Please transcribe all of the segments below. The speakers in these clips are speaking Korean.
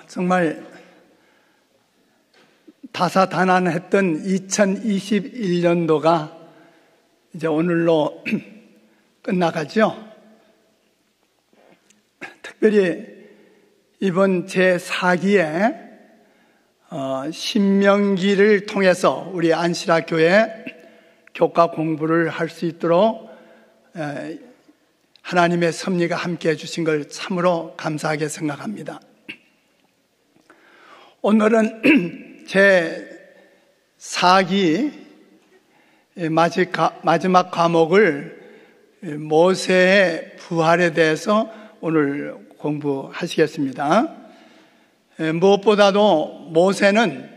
정말 다사다난했던 2021년도가 이제 오늘로 끝나가죠. 특별히 이번 제4기에 신명기를 통해서 우리 안실학교에 교과 공부를 할 수 있도록 하나님의 섭리가 함께 해주신 걸 참으로 감사하게 생각합니다. 오늘은 제4기 마지막 과목을 모세의 부활에 대해서 오늘 공부하시겠습니다. 무엇보다도 모세는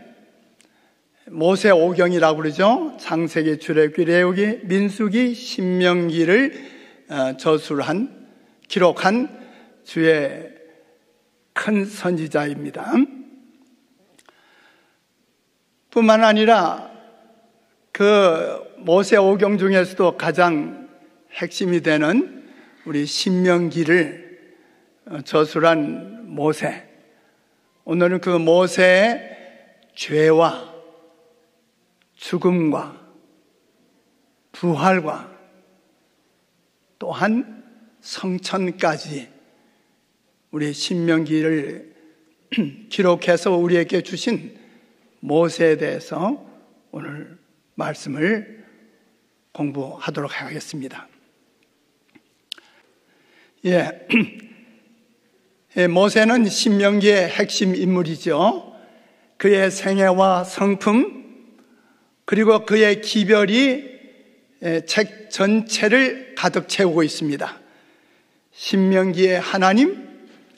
모세오경이라고 그러죠. 창세기, 출애굽기, 레위기, 민수기, 신명기를 기록한 주의 큰 선지자입니다. 뿐만 아니라 그 모세오경 중에서도 가장 핵심이 되는 우리 신명기를 저술한 모세. 오늘은 그 모세의 죄와 죽음과 부활과 또한 성천까지 우리 신명기를 기록해서 우리에게 주신 모세에 대해서 오늘 말씀을 공부하도록 하겠습니다. 모세는 신명기의 핵심 인물이죠. 그의 생애와 성품 그리고 그의 기별이 책 전체를 가득 채우고 있습니다. 신명기의 하나님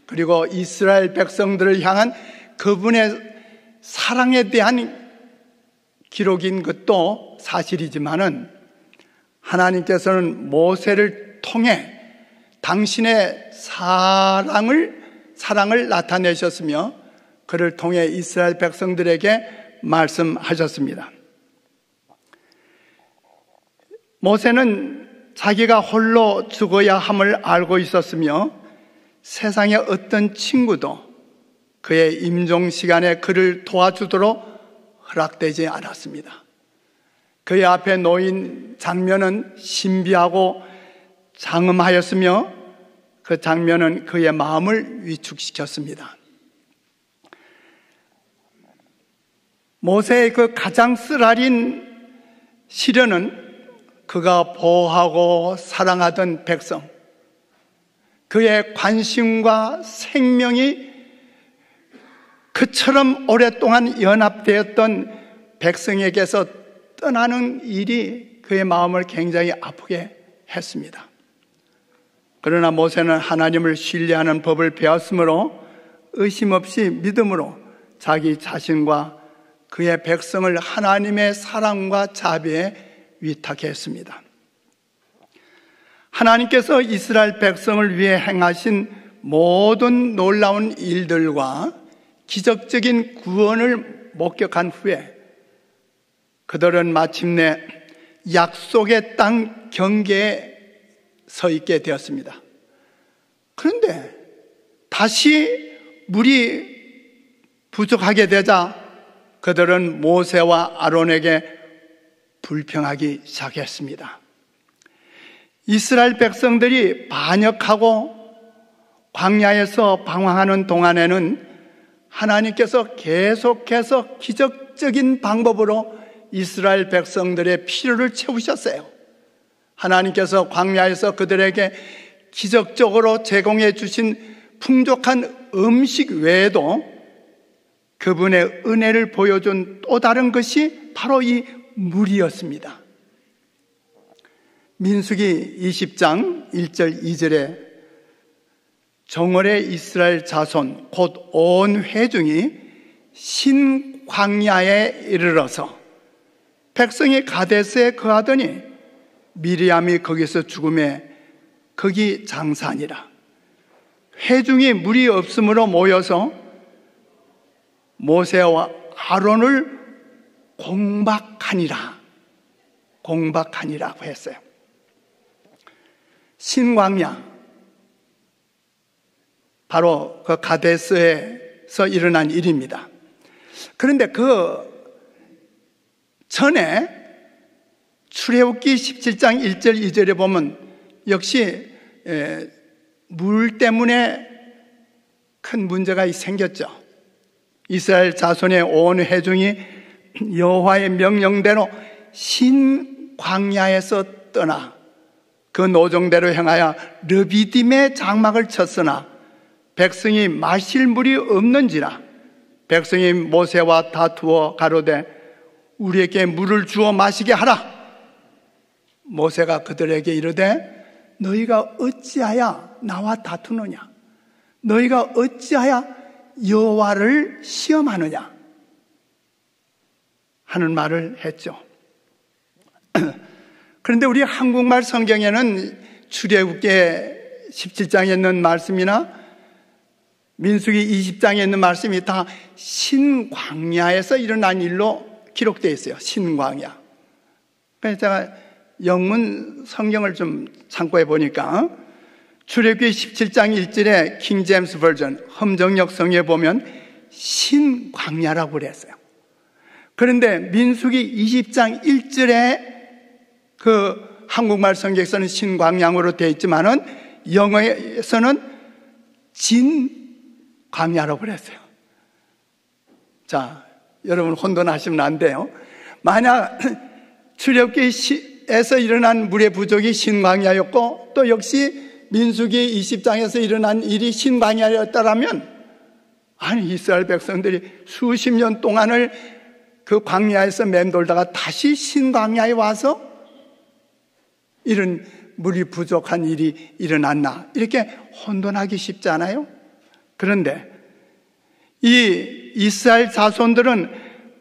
그리고 이스라엘 백성들을 향한 그분의 사랑에 대한 기록인 것도 사실이지만은 하나님께서는 모세를 통해 당신의 사랑을 나타내셨으며 그를 통해 이스라엘 백성들에게 말씀하셨습니다. 모세는 자기가 홀로 죽어야 함을 알고 있었으며 세상의 어떤 친구도 그의 임종 시간에 그를 도와주도록 허락되지 않았습니다. 그의 앞에 놓인 장면은 신비하고 장엄하였으며 그 장면은 그의 마음을 위축시켰습니다. 모세의 그 가장 쓰라린 시련은 그가 보호하고 사랑하던 백성, 그의 관심과 생명이 그처럼 오랫동안 연합되었던 백성에게서 떠나는 일이 그의 마음을 굉장히 아프게 했습니다. 그러나 모세는 하나님을 신뢰하는 법을 배웠으므로 의심 없이 믿음으로 자기 자신과 그의 백성을 하나님의 사랑과 자비에 위탁했습니다. 하나님께서 이스라엘 백성을 위해 행하신 모든 놀라운 일들과 기적적인 구원을 목격한 후에 그들은 마침내 약속의 땅 경계에 서 있게 되었습니다. 그런데 다시 물이 부족하게 되자 그들은 모세와 아론에게 불평하기 시작했습니다. 이스라엘 백성들이 반역하고 광야에서 방황하는 동안에는 하나님께서 계속해서 기적적인 방법으로 이스라엘 백성들의 필요를 채우셨어요. 하나님께서 광야에서 그들에게 기적적으로 제공해 주신 풍족한 음식 외에도 그분의 은혜를 보여준 또 다른 것이 바로 이 물이었습니다. 민수기 20장 1절 2절에 정월의 이스라엘 자손 곧 온 회중이 신광야에 이르러서 백성이 가데스에 거하더니 미리암이 거기서 죽음에 거기 장사하니라. 회중이 물이 없으므로 모여서 모세와 아론을 공박하니라고 했어요. 신광야, 바로 그 가데스에 애굽에서 일어난 일입니다. 그런데 그 전에 출애굽기 17장 1절 2절에 보면 역시 물 때문에 큰 문제가 생겼죠. 이스라엘 자손의 온 회중이 여호와의 명령대로 신광야에서 떠나 그 노정대로 행하여 르비딤의 장막을 쳤으나 백성이 마실 물이 없는지라 백성이 모세와 다투어 가로되 우리에게 물을 주어 마시게 하라. 모세가 그들에게 이르되 너희가 어찌하여 나와 다투느냐? 너희가 어찌하여 여호와를 시험하느냐? 하는 말을 했죠. 그런데 우리 한국말 성경에는 출애굽기 17장에 있는 말씀이나 민수기 20장에 있는 말씀이 다 신광야에서 일어난 일로 기록되어 있어요. 신광야. 그래서 제가 영문 성경을 좀 참고해 보니까 출애굽기 17장 1절에 킹 제임스 버전 험정역 성에 보면 신광야라고 그랬어요. 그런데 민수기 20장 1절에 그 한국말 성경에서는 신광야로 되어 있지만은 영어에서는 진광야라고 그랬어요. 자, 여러분 혼돈하시면 안 돼요. 만약 출애굽기에서 일어난 물의 부족이 신광야였고 또 역시 민수기 20장에서 일어난 일이 신광야였다라면 아니 이스라엘 백성들이 수십 년 동안을 그 광야에서 맴돌다가 다시 신광야에 와서 이런 물이 부족한 일이 일어났나 이렇게 혼돈하기 쉽지 않아요? 그런데 이 이스라엘 자손들은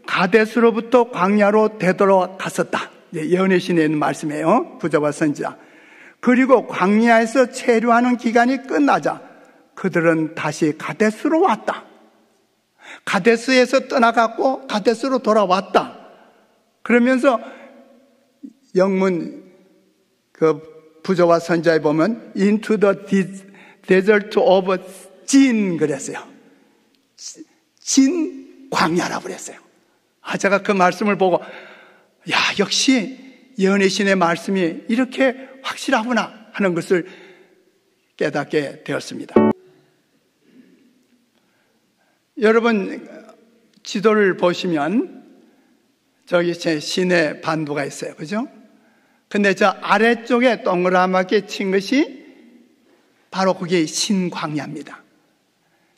가데스로부터 광야로 되돌아갔었다. 예언의 신에 있는 말씀이에요. 부자와 선지자. 그리고 광야에서 체류하는 기간이 끝나자 그들은 다시 가데스로 왔다. 가데스에서 떠나갔고 가데스로 돌아왔다. 그러면서 영문 그 부자와 선지자에 보면 into the desert of 진 그랬어요. 진 광야라고 그랬어요. 제가 그 말씀을 보고 야 역시 예언의 신의 말씀이 이렇게 확실하구나 하는 것을 깨닫게 되었습니다. 여러분 지도를 보시면 저기 제 시내 반도가 있어요. 그죠? 근데 저 아래쪽에 동그랗게 친 것이 바로 그게 신광야입니다.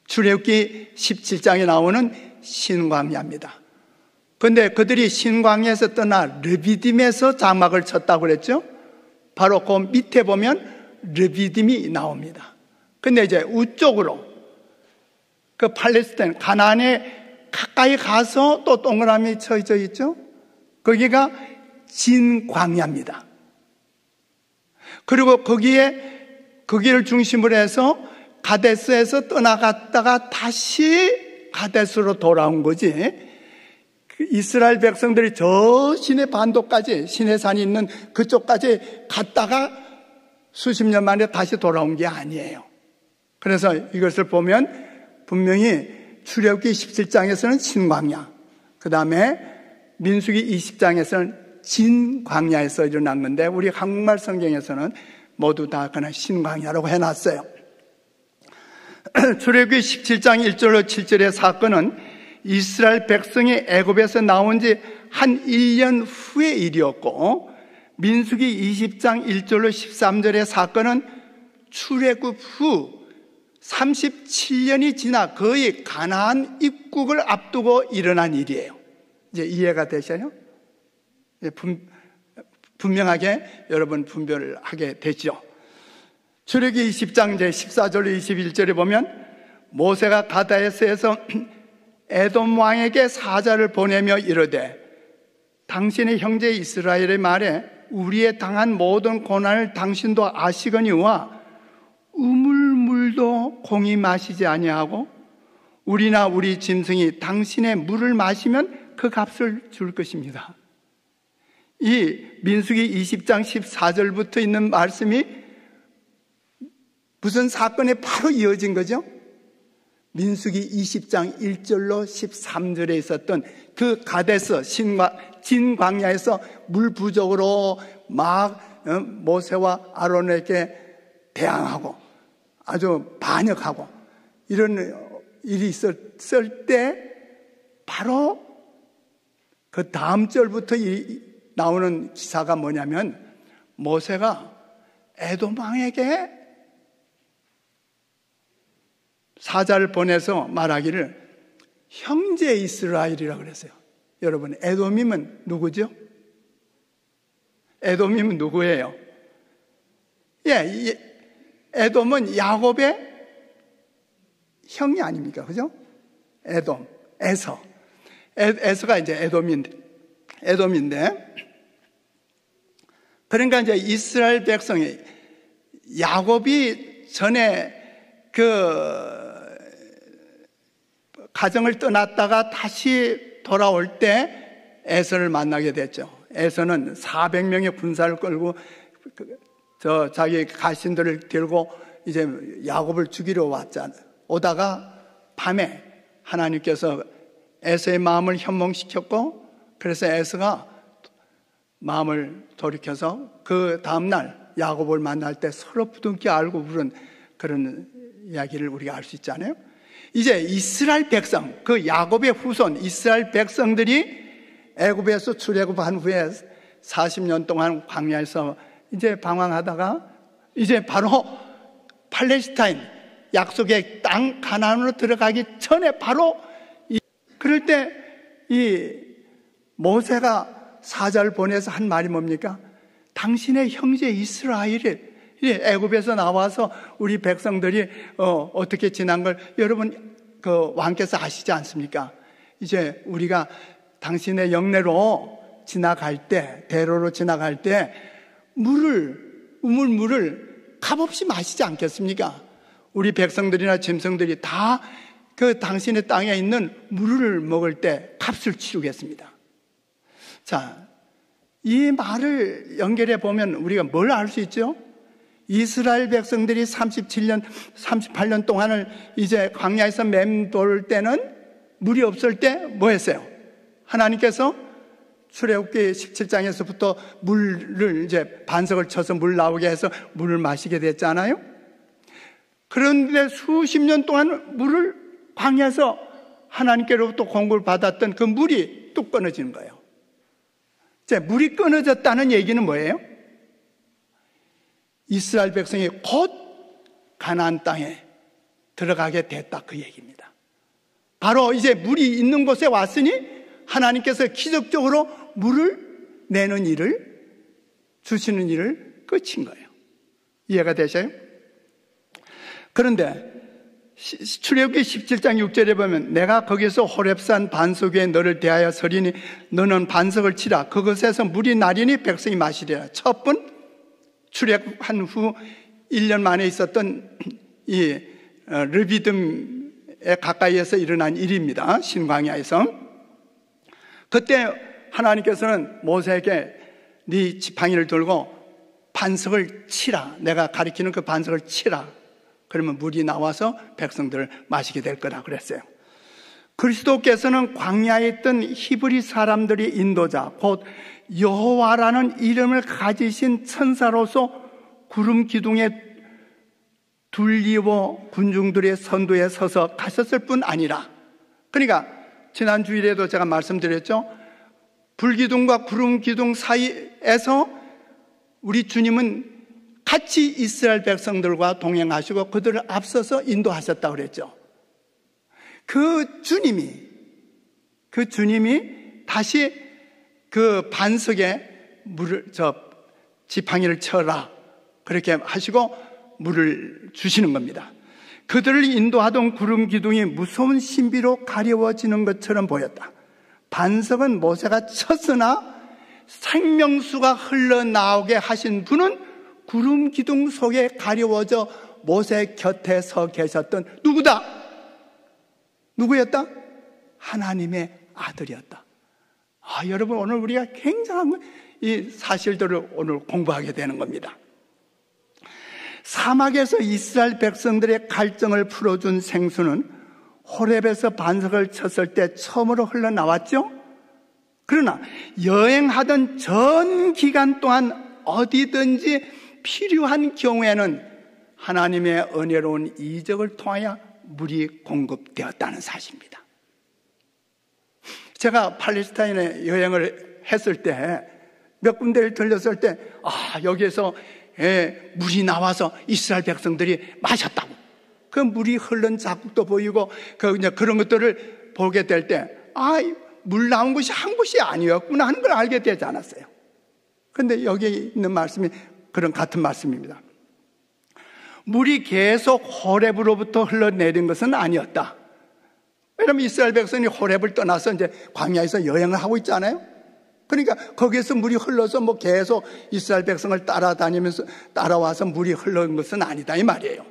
출애굽기 17장에 나오는 신광야입니다. 그런데 그들이 신광야에서 떠나 르비딤에서 장막을 쳤다고 그랬죠. 바로 그 밑에 보면 르비딤이 나옵니다. 근데 이제 우쪽으로 그 팔레스타인 가나안에 가까이 가서 또 동그라미 쳐져 있죠. 거기가 진광야입니다. 그리고 거기를 중심으로 해서 가데스에서 떠나갔다가 다시 가데스로 돌아온 거지. 이스라엘 백성들이 저 시내 반도까지 시내산이 있는 그쪽까지 갔다가 수십 년 만에 다시 돌아온 게 아니에요. 그래서 이것을 보면 분명히 출애굽기 17장에서는 신광야, 그 다음에 민수기 20장에서는 진광야에서 일어난 건데 우리 한국말 성경에서는 모두 다 그냥 신광야라고 해놨어요. 출애굽기 17장 1절로 7절의 사건은 이스라엘 백성이 애굽에서 나온 지 한 1년 후의 일이었고 민수기 20장 1절로 13절의 사건은 출애굽 후 37년이 지나 거의 가나안 입국을 앞두고 일어난 일이에요. 이제 이해가 되셔요? 분명하게 여러분 분별을 하게 되죠. 출애굽기 20장 이제 14절로 21절에 보면 모세가 가데스에서 에돔 왕에게 사자를 보내며 이르되 당신의 형제 이스라엘의 말에 우리의 당한 모든 고난을 당신도 아시거니와 우물물도 공이 마시지 아니하고 우리나 우리 짐승이 당신의 물을 마시면 그 값을 줄 것입니다. 이 민수기 20장 14절부터 있는 말씀이 무슨 사건에 바로 이어진 거죠? 민수기 20장 1절로 13절에 있었던 그 가데스 진 광야에서 물 부족으로 막 모세와 아론에게 대항하고 아주 반역하고 이런 일이 있었을 때 바로 그 다음 절부터 나오는 기사가 뭐냐면 모세가 에돔 왕에게 사자를 보내서 말하기를 형제 이스라엘이라고 그랬어요. 여러분, 에돔이면 누구죠? 에돔이면 누구예요? 에돔은 야곱의 형이 아닙니까? 그죠? 에돔, 에서. 에서가 이제 에돔인데, 그러니까 이제 이스라엘 백성이 야곱이 전에 가정을 떠났다가 다시 돌아올 때 에서를 만나게 됐죠. 에서는 400명의 군사를 끌고 자기 가신들을 들고 이제 야곱을 죽이러 왔잖아요. 오다가 밤에 하나님께서 에서의 마음을 현몽시켰고, 그래서 에서가 마음을 돌이켜서 그 다음날 야곱을 만날 때 서로 부둥켜 알고 부른 그런 이야기를 우리가 알 수 있잖아요. 이제 이스라엘 백성, 그 야곱의 후손 이스라엘 백성들이 애굽에서 출애굽한 후에 40년 동안 광야에서 이제 방황하다가 이제 바로 팔레스타인 약속의 땅 가나안으로 들어가기 전에 바로 그럴 때 이 모세가 사자를 보내서 한 말이 뭡니까? 당신의 형제 이스라엘이 애굽에서 나와서 우리 백성들이 어떻게 지난 걸 여러분 그 왕께서 아시지 않습니까? 이제 우리가 당신의 영내로 지나갈 때, 대로로 지나갈 때 우물물을 값없이 마시지 않겠습니까? 우리 백성들이나 짐승들이 다 그 당신의 땅에 있는 물을 먹을 때 값을 치르겠습니다. 자, 이 말을 연결해 보면 우리가 뭘 알 수 있죠? 이스라엘 백성들이 38년 동안을 이제 광야에서 맴돌 때는 물이 없을 때 뭐 했어요? 하나님께서 출애굽기 17장에서부터 물을 이제 반석을 쳐서 물 나오게 해서 물을 마시게 됐잖아요. 그런데 수십 년 동안 물을 광야에서 하나님께로부터 공급을 받았던 그 물이 뚝 끊어지는 거예요. 이제 물이 끊어졌다는 얘기는 뭐예요? 이스라엘 백성이 곧 가나안 땅에 들어가게 됐다, 그 얘기입니다. 바로 이제 물이 있는 곳에 왔으니 하나님께서 기적적으로 물을 내는 일을, 주시는 일을 끝인 거예요. 이해가 되셔요? 그런데 출애굽기 17장 6절에 보면 내가 거기서 호렙산 반석 위에 너를 대하여 서리니 너는 반석을 치라. 그것에서 물이 나리니 백성이 마시리라. 첫번 출애굽한 후 1년 만에 있었던 이 르비딤에 가까이에서 일어난 일입니다. 신광야에서. 그때 하나님께서는 모세에게 네 지팡이를 들고 반석을 치라. 내가 가리키는 그 반석을 치라. 그러면 물이 나와서 백성들을 마시게 될 거라 그랬어요. 그리스도께서는 광야에 있던 히브리 사람들이 인도자, 곧 여호와라는 이름을 가지신 천사로서 구름 기둥에 둘리워 군중들의 선두에 서서 가셨을 뿐 아니라, 그러니까 지난 주일에도 제가 말씀드렸죠. 불기둥과 구름 기둥 사이에서 우리 주님은 같이 이스라엘 백성들과 동행하시고 그들을 앞서서 인도하셨다고 그랬죠. 그 주님이 다시 그 반석에 지팡이를 쳐라 그렇게 하시고 물을 주시는 겁니다. 그들을 인도하던 구름 기둥이 무서운 신비로 가려워지는 것처럼 보였다. 반석은 모세가 쳤으나 생명수가 흘러나오게 하신 분은 구름 기둥 속에 가려워져 모세 곁에 서 계셨던 누구였다? 하나님의 아들이었다. 여러분, 오늘 우리가 굉장한 이 사실들을 오늘 공부하게 되는 겁니다. 사막에서 이스라엘 백성들의 갈증을 풀어준 생수는 호렙에서 반석을 쳤을 때 처음으로 흘러나왔죠. 그러나 여행하던 전 기간 동안 어디든지 필요한 경우에는 하나님의 은혜로운 이적을 통하여 물이 공급되었다는 사실입니다. 제가 팔레스타인에 여행을 했을 때 몇 군데를 들렸을 때 여기에서 물이 나와서 이스라엘 백성들이 마셨다고, 그 물이 흐른 자국도 보이고 그런 것들을 보게 될 때 물 나온 곳이 한 곳이 아니었구나 하는 걸 알게 되지 않았어요. 그런데 여기 있는 말씀이 그런 같은 말씀입니다. 물이 계속 호렙으로부터 흘러내린 것은 아니었다. 왜냐하면 이스라엘 백성이 호렙을 떠나서 이제 광야에서 여행을 하고 있잖아요. 그러니까 거기에서 물이 흘러서 계속 이스라엘 백성을 따라와서 물이 흘러온 것은 아니다 이 말이에요.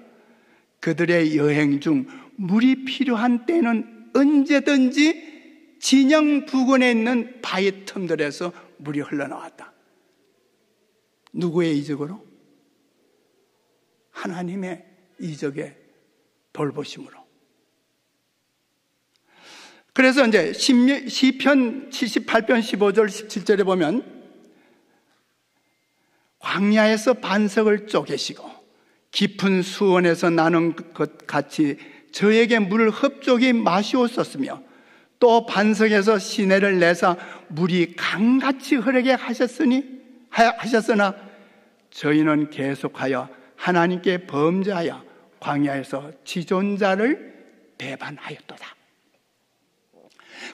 그들의 여행 중 물이 필요한 때는 언제든지 진영 부근에 있는 바위 틈들에서 물이 흘러나왔다. 누구의 이적으로? 하나님의 이적의 돌보심으로. 그래서 이제 시편 78편 15절 17절에 보면 광야에서 반석을 쪼개시고 깊은 수원에서 나는 것 같이 저에게 물을 흡족히 마시옵소서며 또 반석에서 시내를 내사 물이 강같이 흐르게 하셨으나 저희는 계속하여 하나님께 범죄하여 광야에서 지존자를 배반하였도다.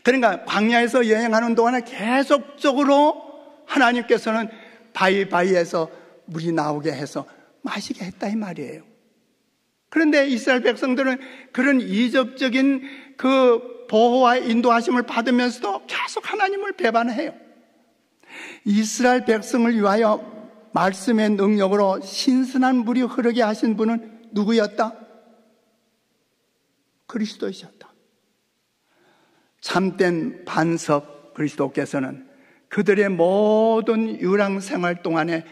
그러니까 광야에서 여행하는 동안에 계속적으로 하나님께서는 바위에서 물이 나오게 해서 마시게 했다 이 말이에요. 그런데 이스라엘 백성들은 그런 이적적인 그 보호와 인도하심을 받으면서도 계속 하나님을 배반해요. 이스라엘 백성을 위하여 말씀의 능력으로 신선한 물이 흐르게 하신 분은 누구였다? 그리스도이셨다. 참된 반석 그리스도께서는 그들의 모든 유랑 생활 동안에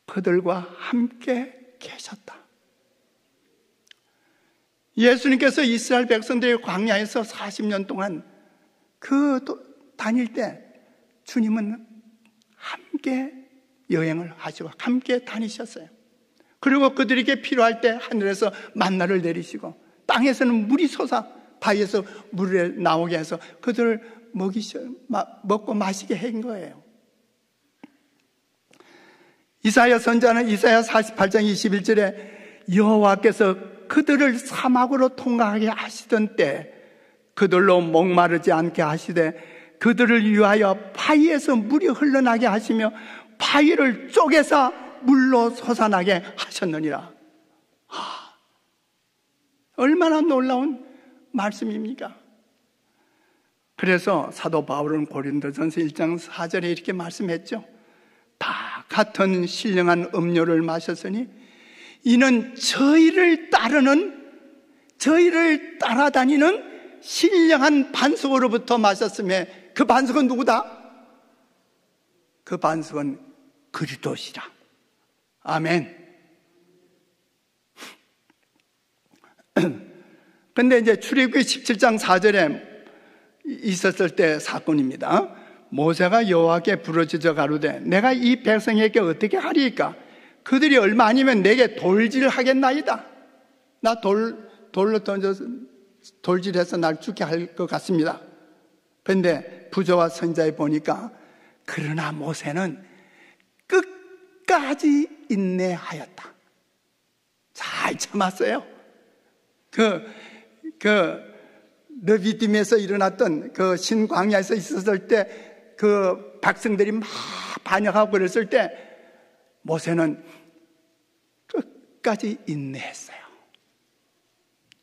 그들과 함께 계셨다. 예수님께서 이스라엘 백성들의 광야에서 40년 동안 다닐 때 주님은 함께 여행을 하시고 함께 다니셨어요. 그리고 그들에게 필요할 때 하늘에서 만나를 내리시고 땅에서는 물이 솟아 바위에서 물을 나오게 해서 그들을 먹고 마시게 한 거예요. 이사야 선자는 이사야 48장 21절에 여호와께서 그들을 사막으로 통과하게 하시던 때 그들로 목마르지 않게 하시되 그들을 위하여 바위에서 물이 흘러나게 하시며 바위를 쪼개서 물로 솟아나게 하셨느니라. 얼마나 놀라운 말씀입니까? 그래서 사도 바울은 고린도전서 1장 4절에 이렇게 말씀했죠. 다 같은 신령한 음료를 마셨으니 이는 저희를 따라다니는 신령한 반석으로부터 마셨으며 그 반석은 누구다? 그 반석은 그리스도시라. 아멘. 근데 이제 출애굽기 17장 4절에 있었을 때 사건입니다. 모세가 여호와께 부르짖어 가로되 내가 이 백성에게 어떻게 하리이까? 그들이 얼마 아니면 내게 돌질하겠나이다. 나 돌로 던져서 돌질해서 날 죽게 할 것 같습니다. 그런데 부조와 선자에 보니까 그러나 모세는 끝까지 인내하였다. 잘 참았어요. 느비딤에서 일어났던 그 신광야에서 있었을 때 그 백성들이 막 반역하고 그랬을 때 모세는 끝까지 인내했어요.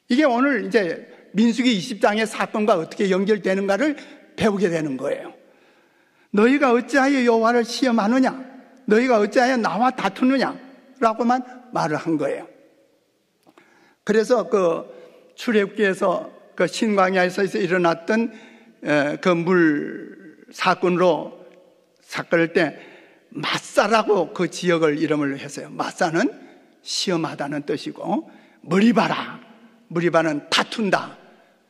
이게 오늘 이제 민수기 20장의 사건과 어떻게 연결되는가를 배우게 되는 거예요. 너희가 어찌하여 여호와를 시험하느냐? 너희가 어찌하여 나와 다투느냐? 라고만 말을 한 거예요. 그래서 그 출애굽기에서 그 신광야에서 일어났던 그 물 사건을 때 마사라고 그 지역을 이름을 했어요. 마사는 시험하다는 뜻이고 머리 봐라, 무리바는 다툰다,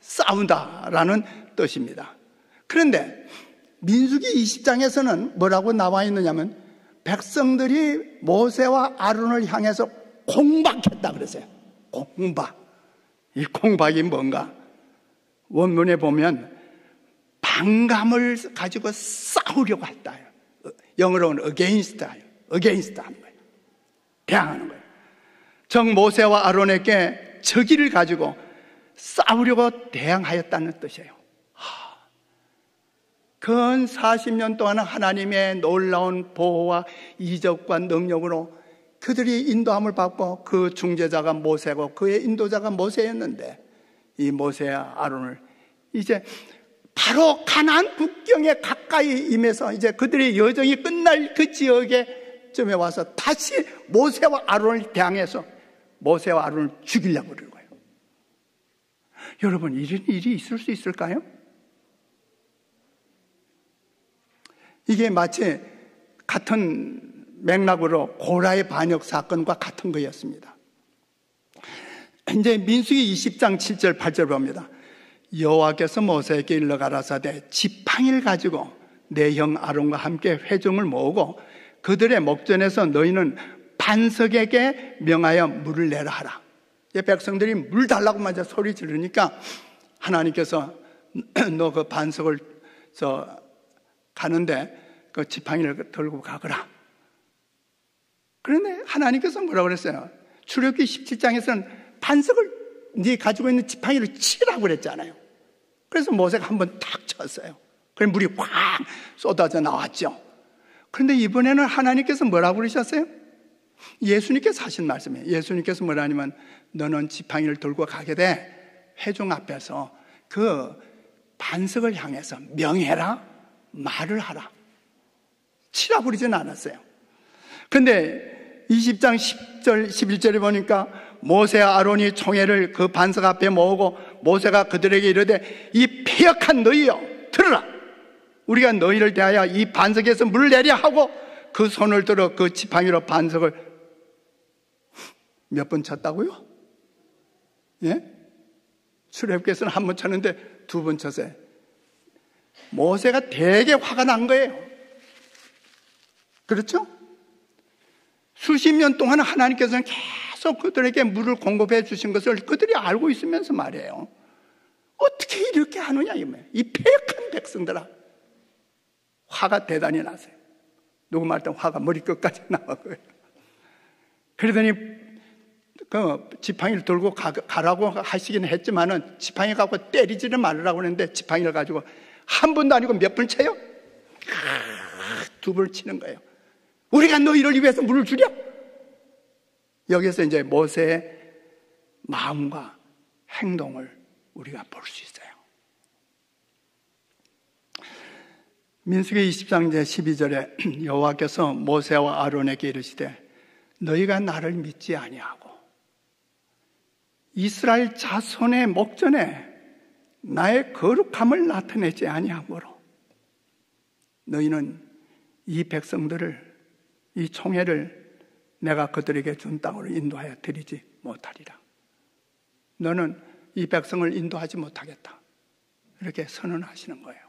싸운다라는 뜻입니다. 그런데 민수기 20장에서는 뭐라고 나와 있느냐면 백성들이 모세와 아론을 향해서 공박했다 그랬어요. 공박. 이 공박이 뭔가? 원문에 보면 반감을 가지고 싸우려고 했다. 영어로는 against 하는 거예요. 대항하는 거예요. 정 모세와 아론에게 적의를 가지고 싸우려고 대항하였다는 뜻이에요. 근 40년 동안 하나님의 놀라운 보호와 이적과 능력으로 그들이 인도함을 받고 그 중재자가 모세고 그의 인도자가 모세였는데 이 모세와 아론을 이제 바로 가나안 국경에 가까이 임해서 이제 그들의 여정이 끝날 그 지역에 쯤에 와서 다시 모세와 아론을 대항해서 모세와 아론을 죽이려고 그러는 거예요. 여러분, 이런 일이 있을 수 있을까요? 이게 마치 같은 맥락으로 고라의 반역 사건과 같은 거였습니다. 이제 민수기 20장 7절 8절 봅니다. 여호와께서 모세에게 일러 가라사대 지팡이를 가지고 내 형 아론과 함께 회중을 모으고 그들의 목전에서 너희는 반석에게 명하여 물을 내라 하라. 백성들이 물 달라고만 소리 지르니까 하나님께서 너 그 반석을 가는데 그 지팡이를 들고 가거라. 그런데 하나님께서 뭐라고 그랬어요? 출애굽기 17장에서는 반석을 네 가지고 있는 지팡이를 치라고 그랬잖아요. 그래서 모세가 한번 탁 쳤어요. 그래서 물이 확 쏟아져 나왔죠. 그런데 이번에는 하나님께서 뭐라고 그러셨어요? 예수님께서 하신 말씀이에요. 예수님께서 뭐라냐면 너는 지팡이를 들고 가게 돼 회중 앞에서 그 반석을 향해서 명해라, 말을 하라. 치라고 그러지는 않았어요. 그런데 20장 10절 11절에 보니까 모세와 아론이 총회를 그 반석 앞에 모으고 모세가 그들에게 이르되 이 패역한 너희여 들으라. 우리가 너희를 대하여 이 반석에서 물을 내려 하고 그 손을 들어 그 지팡이로 반석을 몇 번 쳤다고요? 예? 출애굽기에서는 한 번 쳤는데 두 번 쳤어요. 모세가 되게 화가 난 거예요. 그렇죠? 수십 년 동안 하나님께서는 계속 그들에게 물을 공급해 주신 것을 그들이 알고 있으면서 말이에요. 어떻게 이렇게 하느냐 이 패역한 백성들아. 화가 대단히 나세요. 누구 말 때 화가 머리끝까지 나왔고요. 그러더니 그 지팡이를 들고 가라고 하시긴 했지만은 지팡이 갖고 때리지는 말으라고 했는데 지팡이를 가지고 한 번도 아니고 몇 번 쳐요? 두 번을 치는 거예요. 우리가 너희를 위해서 물을 주랴? 여기서 이제 모세의 마음과 행동을 우리가 볼 수 있어요. 민수기 20장 12절에 여호와께서 모세와 아론에게 이르시되 너희가 나를 믿지 아니하고 이스라엘 자손의 목전에 나의 거룩함을 나타내지 아니하므로 너희는 이 백성들을 이 총회를 내가 그들에게 준 땅으로 인도하여 드리지 못하리라. 너는 이 백성을 인도하지 못하겠다. 이렇게 선언하시는 거예요.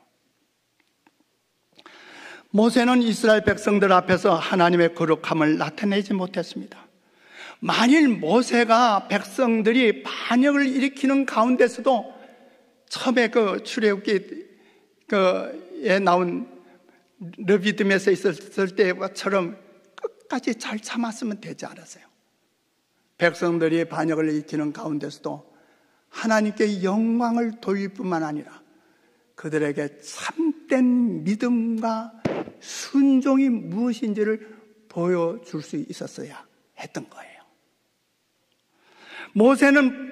모세는 이스라엘 백성들 앞에서 하나님의 거룩함을 나타내지 못했습니다. 만일 모세가 백성들이 반역을 일으키는 가운데서도 처음에 그 출애굽기에 나온 르비딤에서 있었을 때처럼 끝까지 잘 참았으면 되지 않았어요. 백성들이 반역을 일으키는 가운데서도 하나님께 영광을 돌릴 뿐만 아니라 그들에게 참된 믿음과 순종이 무엇인지를 보여줄 수 있었어야 했던 거예요. 모세는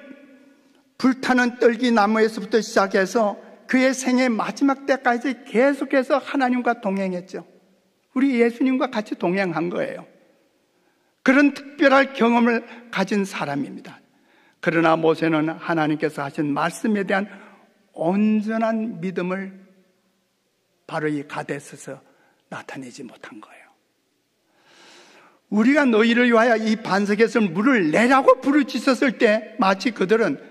불타는 떨기나무에서부터 시작해서 그의 생의 마지막 때까지 계속해서 하나님과 동행했죠. 우리 예수님과 같이 동행한 거예요. 그런 특별한 경험을 가진 사람입니다. 그러나 모세는 하나님께서 하신 말씀에 대한 온전한 믿음을 바로 이 가데스에서 나타내지 못한 거예요. 우리가 너희를 위하여 이 반석에서 물을 내라고 부르짖었을 때 마치 그들은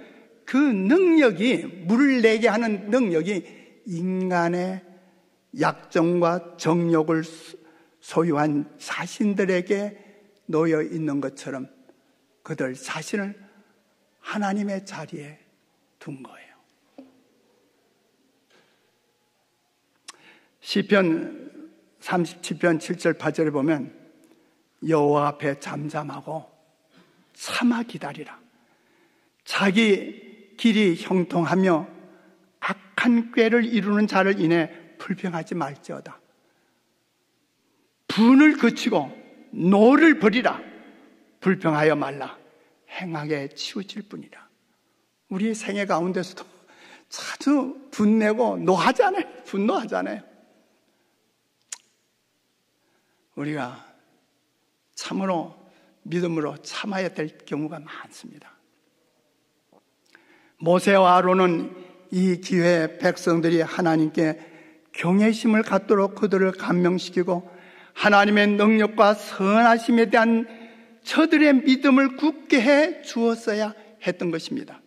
그 능력이, 물을 내게 하는 능력이 인간의 약점과 정욕을 소유한 자신들에게 놓여 있는 것처럼 그들 자신을 하나님의 자리에 둔 거예요. 시편 37편 7절 8절에 보면 여호와 앞에 잠잠하고 참아 기다리라. 자기 길이 형통하며 악한 꾀를 이루는 자를 인해 불평하지 말지어다. 분을 그치고 노를 버리라. 불평하여 말라. 행하게 치우칠 뿐이라. 우리의 생애 가운데서도 자주 분내고 노하잖아요. 분노하잖아요. 우리가 참으로 믿음으로 참아야 될 경우가 많습니다. 모세와 아론은 이 기회에 백성들이 하나님께 경외심을 갖도록 그들을 감명시키고 하나님의 능력과 선하심에 대한 저들의 믿음을 굳게 해 주었어야 했던 것입니다.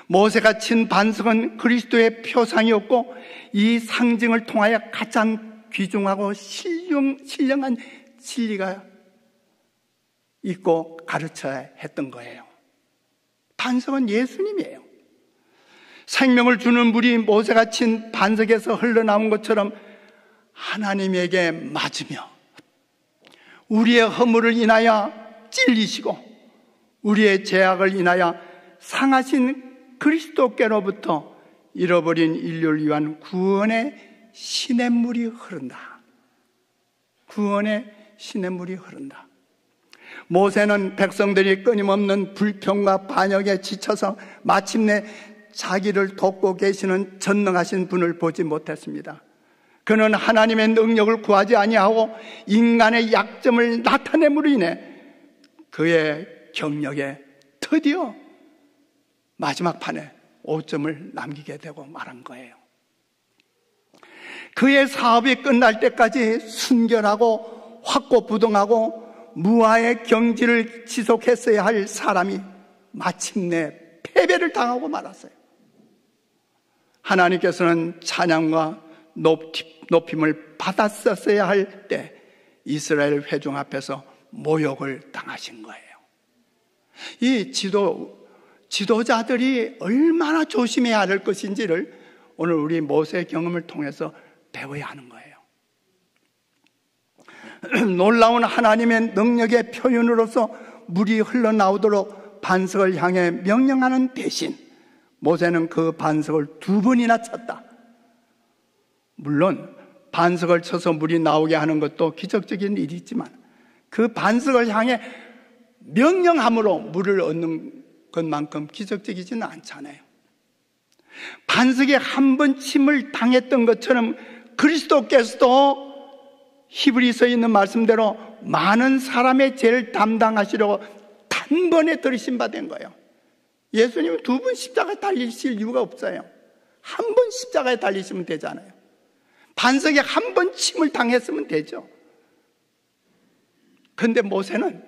모세가 친 반석은 그리스도의 표상이었고 이 상징을 통하여 가장 귀중하고 신령한 진리가 있고 가르쳐야 했던 거예요. 반석은 예수님이에요. 생명을 주는 물이 모세가 친 반석에서 흘러나온 것처럼 하나님에게 맞으며 우리의 허물을 인하여 찔리시고 우리의 죄악을 인하여 상하신 그리스도께로부터 잃어버린 인류를 위한 구원의 시냇물이 흐른다. 구원의 시냇물이 흐른다. 모세는 백성들이 끊임없는 불평과 반역에 지쳐서 마침내 자기를 돕고 계시는 전능하신 분을 보지 못했습니다. 그는 하나님의 능력을 구하지 아니하고 인간의 약점을 나타냄으로 인해 그의 경력에 드디어 마지막 판에 5점을 남기게 되고 말한 거예요. 그의 사업이 끝날 때까지 순결하고 확고부동하고 무아의 경지를 지속했어야 할 사람이 마침내 패배를 당하고 말았어요. 하나님께서는 찬양과 높임을 받았었어야 할 때 이스라엘 회중 앞에서 모욕을 당하신 거예요. 이 지도자들이 얼마나 조심해야 할 것인지를 오늘 우리 모세의 경험을 통해서 배워야 하는 거예요. 놀라운 하나님의 능력의 표현으로서 물이 흘러나오도록 반석을 향해 명령하는 대신 모세는 그 반석을 2번이나 쳤다. 물론 반석을 쳐서 물이 나오게 하는 것도 기적적인 일이지만 그 반석을 향해 명령함으로 물을 얻는 것만큼 기적적이지는 않잖아요. 반석에 한 번 침을 당했던 것처럼 그리스도께서도 히브리서에 있는 말씀대로 많은 사람의 죄를 담당하시려고 단번에 들이신 바 된 거예요. 예수님은 2번 십자가에 달리실 이유가 없어요. 한 번 십자가에 달리시면 되잖아요. 반석에 한 번 침을 당했으면 되죠. 그런데 모세는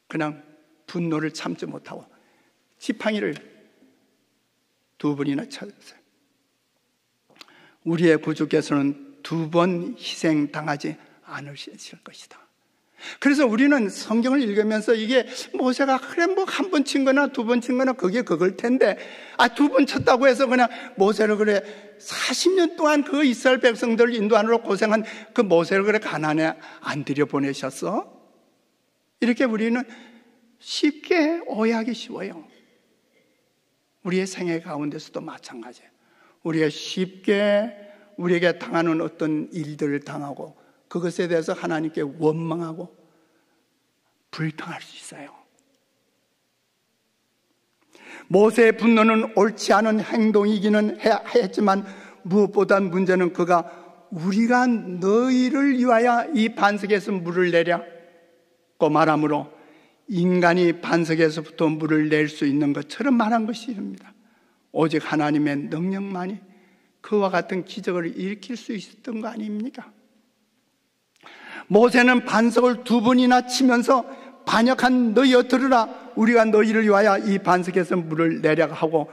그냥 분노를 참지 못하고 지팡이를 2번이나 쳤어요. 우리의 구주께서는 2번 희생당하지 않으실 것이다. 그래서 우리는 성경을 읽으면서 이게 모세가 그래 뭐 한 번 친 거나 2번 친 거나 그게 그걸 텐데 2번 쳤다고 해서 그냥 모세를 그래 40년 동안 그 이스라엘 백성들을 인도하느라 고생한 그 모세를 그래 가나안에 안 들여보내셨어? 이렇게 우리는 쉽게 오해하기 쉬워요. 우리의 생애 가운데서도 마찬가지예요. 우리가 쉽게 우리에게 당하는 어떤 일들을 당하고 그것에 대해서 하나님께 원망하고 불평할 수 있어요. 모세의 분노는 옳지 않은 행동이기는 했지만 무엇보다 문제는 그가 우리가 너희를 위하여 이 반석에서 물을 내랴고 말하므로 인간이 반석에서부터 물을 낼 수 있는 것처럼 말한 것입니다. 오직 하나님의 능력만이 그와 같은 기적을 일으킬 수 있었던 거 아닙니까? 모세는 반석을 2번이나 치면서 반역한 너희여 들으라. 우리가 너희를 위하여 이 반석에서 물을 내려가 하고,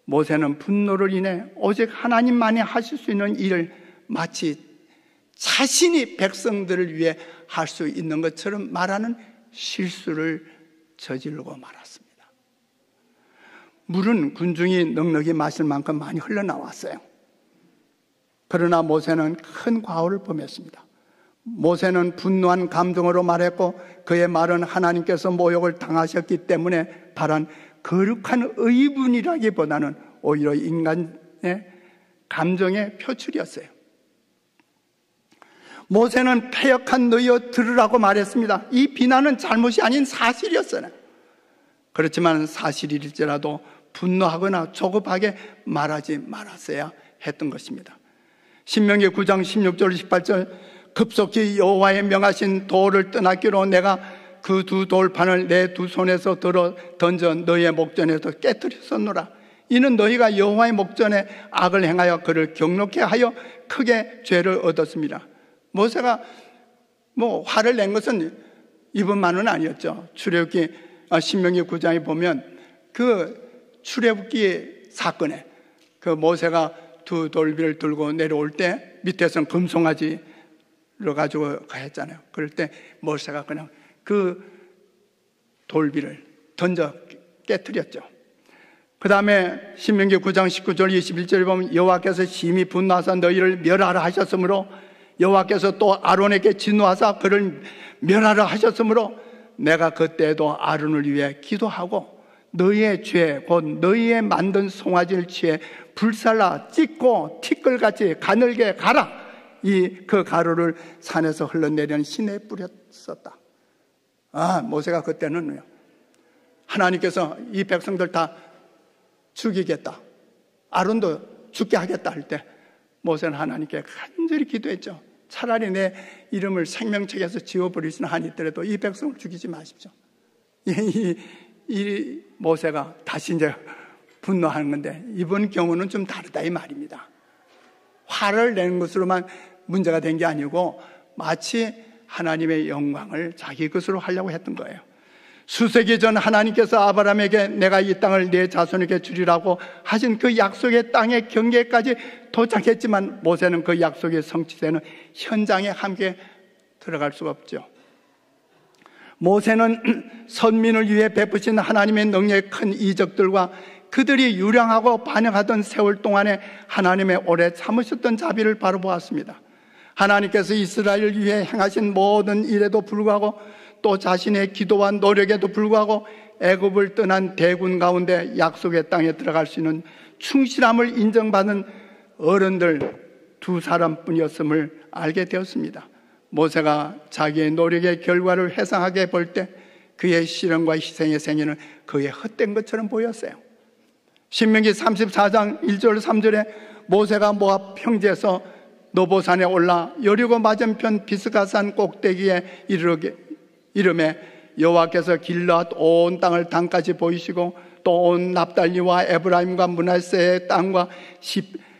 모세는 분노를 인해 오직 하나님만이 하실 수 있는 일을 마치 자신이 백성들을 위해 할 수 있는 것처럼 말하는 실수를 저지르고 말았습니다. 물은 군중이 넉넉히 마실 만큼 많이 흘러나왔어요. 그러나 모세는 큰 과오를 범했습니다. 모세는 분노한 감정으로 말했고, 그의 말은 하나님께서 모욕을 당하셨기 때문에 발한 거룩한 의분이라기보다는 오히려 인간의 감정의 표출이었어요. 모세는 패역한 너희여 들으라고 말했습니다. 이 비난은 잘못이 아닌 사실이었어요. 그렇지만 사실일지라도 분노하거나 조급하게 말하지 말았어야 했던 것입니다. 신명기 9장 16절 18절 급속히 여호와의 명하신 돌을 떠나기로 내가 그 두 돌판을 내 두 손에서 들어 던져 너희의 목전에서 깨뜨렸었노라. 이는 너희가 여호와의 목전에 악을 행하여 그를 경록케 하여 크게 죄를 얻었습니다. 모세가 화를 낸 것은 이번만은 아니었죠. 출애굽기 신명기 9장에 보면 그 출애굽기 사건에 그 모세가 두 돌비를 들고 내려올 때 밑에서는 금송아지를 가지고 가했잖아요. 그럴 때 모세가 그냥 그 돌비를 던져 깨뜨렸죠. 그 다음에 신명기 9장 19절 21절에 보면 여호와께서 심히 분노하사 너희를 멸하라 하셨으므로, 여호와께서 또 아론에게 진노하사 그를 멸하라 하셨으므로 내가 그때도 아론을 위해 기도하고 너희의 죄 곧 너희의 만든 송아지를 취해 불살라 찢고 티끌같이 가늘게 갈아 그 가루를 산에서 흘러내리는 시내에 뿌렸었다. 모세가 그때는요, 하나님께서 이 백성들 다 죽이겠다, 아론도 죽게 하겠다 할 때 모세는 하나님께 간절히 기도했죠. 차라리 내 이름을 생명책에서 지워버리시는 한이 있더라도 이 백성을 죽이지 마십시오. 이 모세가 다시 이제 분노하는 건데, 이번 경우는 좀 다르다 이 말입니다. 화를 내는 것으로만 문제가 된 게 아니고 마치 하나님의 영광을 자기 것으로 하려고 했던 거예요. 수세기 전 하나님께서 아브라함에게 내가 이 땅을 내 자손에게 주리라고 하신 그 약속의 땅의 경계까지 도착했지만 모세는 그 약속이 성취되는 현장에 함께 들어갈 수가 없죠. 모세는 선민을 위해 베푸신 하나님의 능력의 큰 이적들과 그들이 유량하고 반역하던 세월 동안에 하나님의 오래 참으셨던 자비를 바로 보았습니다. 하나님께서 이스라엘을 위해 행하신 모든 일에도 불구하고 또 자신의 기도와 노력에도 불구하고 애굽을 떠난 대군 가운데 약속의 땅에 들어갈 수 있는 충실함을 인정받은 어른들 두 사람뿐이었음을 알게 되었습니다. 모세가 자기의 노력의 결과를 회상하게 볼 때 그의 실현과 희생의 생애는 그의 헛된 것처럼 보였어요. 신명기 34장 1절 3절에 모세가 모압 평지에서 노보산에 올라 여리고 맞은편 비스가산 꼭대기에 이르매 여호와께서 길앗 온 땅을 단까지 보이시고 또 온 납달리와 에브라임과 므낫세의 땅과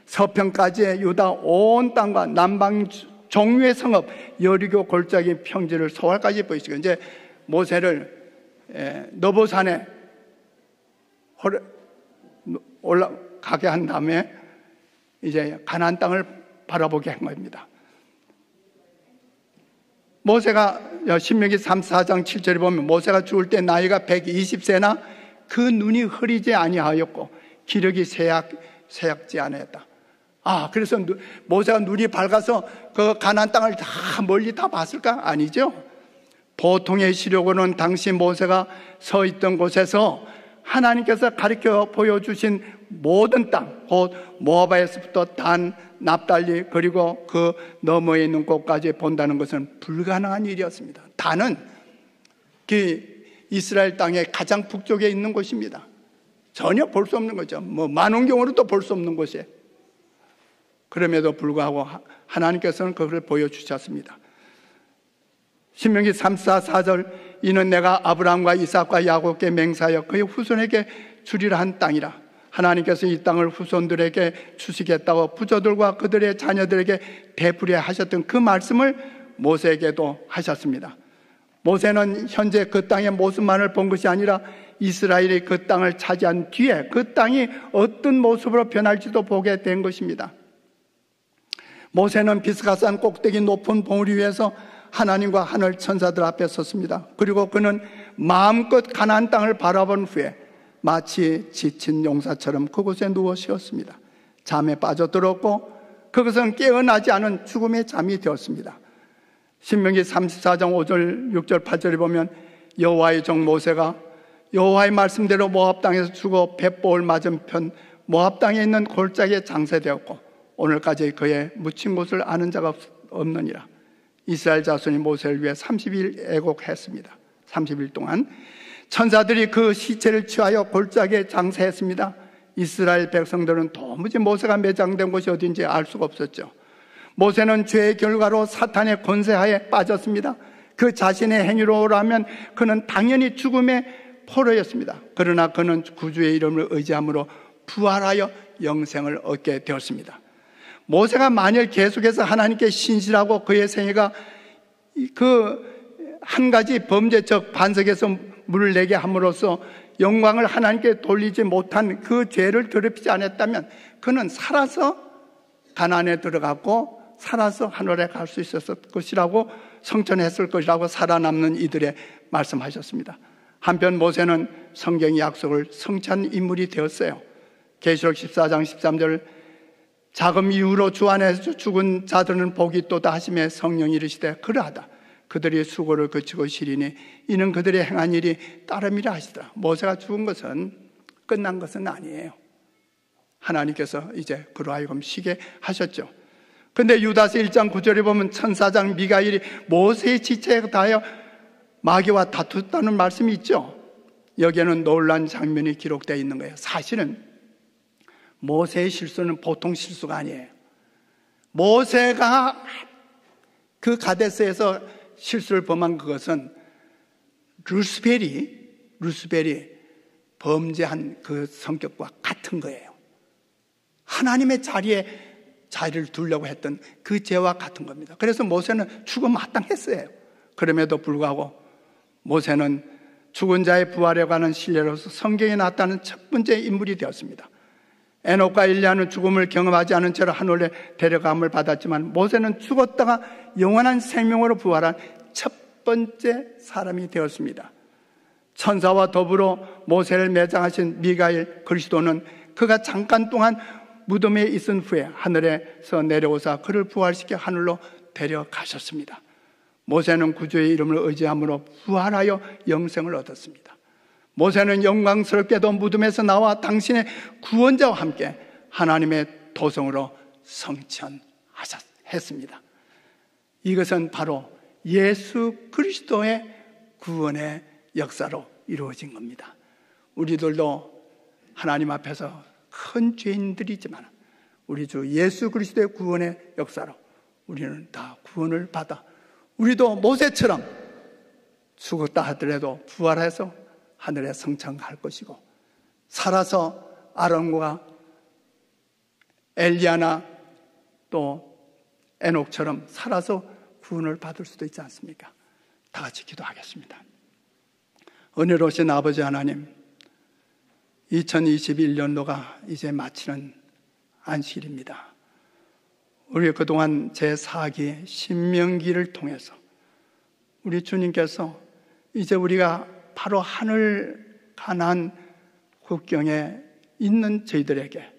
서편까지의 유다 온 땅과 남방 종류의 성읍 여리고 골짜기 평지를 소알까지 보이시고, 이제 모세를 노보산에 올라가게 한 다음에 이제 가나안 땅을 바라보게 한 겁니다. 모세가 신명기 34장 7절에 보면 모세가 죽을 때 나이가 120세나 그 눈이 흐리지 아니하였고 기력이 쇠약지 아니했다. 그래서 모세가 눈이 밝아서 그 가나안 땅을 다 멀리 다 봤을까? 아니죠. 보통의 시력으로는 당시 모세가 서 있던 곳에서 하나님께서 가르쳐 보여주신 모든 땅, 곧 모아바에서부터 단, 납달리 그리고 그 너머에 있는 곳까지 본다는 것은 불가능한 일이었습니다. 단은 그 이스라엘 땅의 가장 북쪽에 있는 곳입니다. 전혀 볼 수 없는 거죠. 만원경으로도 볼 수 없는 곳이에요. 그럼에도 불구하고 하나님께서는 그것을 보여주셨습니다. 신명기 34, 4절 이는 내가 아브라함과 이삭과 야곱께 맹세하여 그의 후손에게 주리라 한 땅이라. 하나님께서 이 땅을 후손들에게 주시겠다고 부조들과 그들의 자녀들에게 되풀이하셨던 그 말씀을 모세에게도 하셨습니다. 모세는 현재 그 땅의 모습만을 본 것이 아니라 이스라엘이 그 땅을 차지한 뒤에 그 땅이 어떤 모습으로 변할지도 보게 된 것입니다. 모세는 비스가산 꼭대기 높은 봉우리 위에서 하나님과 하늘 천사들 앞에 섰습니다. 그리고 그는 마음껏 가나안 땅을 바라본 후에 마치 지친 용사처럼 그곳에 누워 쉬었습니다. 잠에 빠져들었고 그것은 깨어나지 않은 죽음의 잠이 되었습니다. 신명기 34장 5절, 6절, 8절에 보면 여호와의 종 모세가 여호와의 말씀대로 모압 땅에서 죽어 벳보을 맞은편 모압 땅에 있는 골짜기에 장사되었고 오늘까지 그의 묻힌 곳을 아는 자가 없느니라. 이스라엘 자손이 모세를 위해 30일 애곡했습니다. 30일 동안 천사들이 그 시체를 취하여 골짜기에 장사했습니다. 이스라엘 백성들은 도무지 모세가 매장된 곳이 어딘지 알 수가 없었죠. 모세는 죄의 결과로 사탄의 권세하에 빠졌습니다. 그 자신의 행위로라면 그는 당연히 죽음의 포로였습니다. 그러나 그는 구주의 이름을 의지함으로 부활하여 영생을 얻게 되었습니다. 모세가 만일 계속해서 하나님께 신실하고 그의 생애가 그 한 가지 범죄, 즉 반석에서 물을 내게 함으로써 영광을 하나님께 돌리지 못한 그 죄를 더럽히지 않았다면 그는 살아서 가나안에 들어갔고 살아서 하늘에 갈 수 있었을 것이라고 성천했을 것이라고 살아남는 이들의 말씀하셨습니다. 한편 모세는 성경의 약속을 성취한 인물이 되었어요. 계시록 14장 13절 자금 이후로 주 안에서 죽은 자들은 복이 있도다 하시며 성령이 이르시되 그러하다. 그들이 수고를 그치고 시리니 이는 그들의 행한 일이 따름이라 하시더라. 모세가 죽은 것은 끝난 것은 아니에요. 하나님께서 이제 그로 하여금 쉬게 하셨죠. 근데 유다서 1장 9절에 보면 천사장 미가엘이 모세의 지체에 다하여 마귀와 다투었다는 말씀이 있죠. 여기에는 놀라운 장면이 기록되어 있는 거예요. 사실은 모세의 실수는 보통 실수가 아니에요. 모세가 그 가데스에서 실수를 범한 그것은 루스벨이 범죄한 그 성격과 같은 거예요. 하나님의 자리를 두려고 했던 그 죄와 같은 겁니다. 그래서 모세는 죽음 마땅했어요. 그럼에도 불구하고 모세는 죽은 자의 부활에 관한 신뢰로서 성경에 나타나는 첫 번째 인물이 되었습니다. 에녹과 엘리야는 죽음을 경험하지 않은 채로 하늘에 데려감을 받았지만 모세는 죽었다가 영원한 생명으로 부활한 첫 번째 사람이 되었습니다. 천사와 더불어 모세를 매장하신 미가엘 그리스도는 그가 잠깐 동안 무덤에 있은 후에 하늘에서 내려오사 그를 부활시켜 하늘로 데려가셨습니다. 모세는 구주의 이름을 의지함으로 부활하여 영생을 얻었습니다. 모세는 영광스럽게도 무덤에서 나와 당신의 구원자와 함께 하나님의 도성으로 성천했습니다. 이것은 바로 예수 그리스도의 구원의 역사로 이루어진 겁니다. 우리들도 하나님 앞에서 큰 죄인들이지만 우리 주 예수 그리스도의 구원의 역사로 우리는 다 구원을 받아 우리도 모세처럼 죽었다 하더라도 부활해서 하늘에 성천갈 것이고 살아서 아론과 엘리야나 또 에녹처럼 살아서 구원을 받을 수도 있지 않습니까? 다 같이 기도하겠습니다. 은혜로우신 아버지 하나님, 2021년도가 이제 마치는 안식일입니다. 우리 그동안 제4기 신명기를 통해서 우리 주님께서 이제 우리가 바로 하늘 가나안 국경에 있는 저희들에게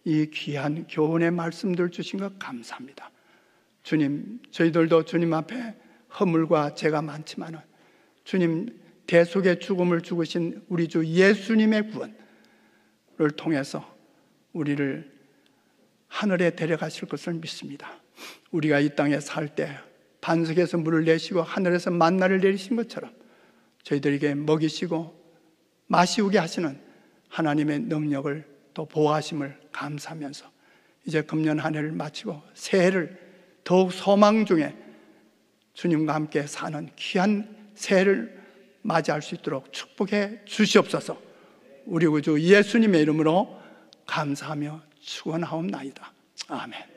이 귀한 교훈의 말씀들 주신 것 감사합니다. 주님, 저희들도 주님 앞에 허물과 죄가 많지만은 주님 대속의 죽음을 죽으신 우리 주 예수님의 구원을 통해서 우리를 하늘에 데려가실 것을 믿습니다. 우리가 이 땅에 살 때 반석에서 물을 내시고 하늘에서 만나를 내리신 것처럼 저희들에게 먹이시고 마시우게 하시는 하나님의 능력을 또 보호하심을 감사하면서 이제 금년 한 해를 마치고 새해를 더욱 소망 중에 주님과 함께 사는 귀한 새해를 맞이할 수 있도록 축복해 주시옵소서. 우리 구주 예수님의 이름으로 감사하며 축원하옵나이다. 아멘.